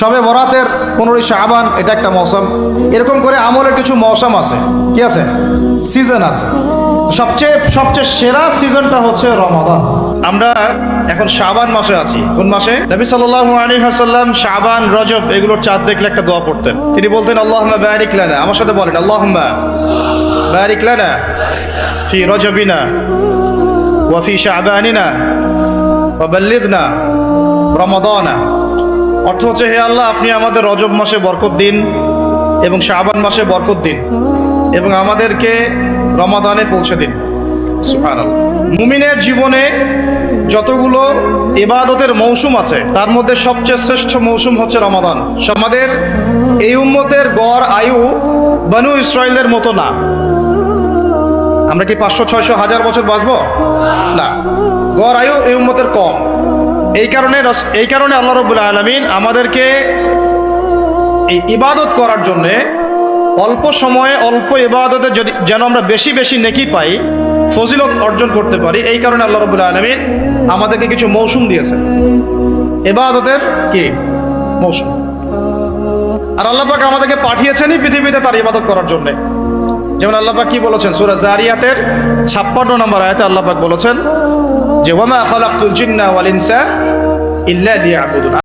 শবে বরাতের 15ই শাবান, এটা একটা মৌসুম। এরকম করে আমলের কিছু মৌসুম আছে, কি আছে, সিজন আছে। সবচেয়ে সেরা সিজনটা হচ্ছে রমাদান। আমরা এখন শাবান মাসে আছি। কোন মাসে? নবী সাল্লাল্লাহু আলাইহি ওয়াসাল্লাম শাবান, রজব এগুলোর চাঁদ দেখলে একটা দোয়া পড়তেন। তিনি বলতেন আল্লাহুম্মা বারিক লানা, আমার সাথে বলেন আল্লাহুম্মা বারিক লানা ফি রজবিনা ওয়া ফি শাবানিনা ওয়া বাল্লিগনা রমাদানা। অর্থ হচ্ছে, হে আল্লাহ, আপনি আমাদের রজব মাসে বরকত দিন এবং শাবান মাসে বরকত দিন এবং আমাদেরকে রমাদানে পৌঁছে দিন। সুবহানাল্লাহ। মুমিনের জীবনে যতগুলো ইবাদতের মৌসুম আছে তার মধ্যে সবচেয়ে শ্রেষ্ঠ মৌসুম হচ্ছে রমাদান। আমাদের এই উম্মতের গড় আয়ু বনু ইসরাইলের মতো না। আমরা কি 500, 600, 1000 বছর বাঁচবো? না, গড় আয়ু এই উম্মতের কম। এই কারণে আল্লাহ রাব্বুল আলামিন আমাদেরকে এই ইবাদত করার জন্যে অল্প সময়ে অল্প ইবাদতে যেন আমরা বেশি বেশি নেকি পাই, ফজিলত অর্জন করতে পারি, এই কারণে আল্লাহ রাব্বুল আলামিন আমাদেরকে কিছু মৌসুম দিয়েছেন, ইবাদতের কি মৌসুম। আর আল্লাহ পাক আমাদেরকে পাঠিয়েছেনই পৃথিবীতে তার ইবাদত করার জন্যে। যেমন আল্লাহ পাক কি বলেছেন সূরা যারিয়াতের 56 নম্বর আয়াতে আল্লাহ পাক বলেছেন যে ওয়ামা খালাকতুল জিন্না ওয়াল ইনসা ইল্লা লিয়াবুদুন।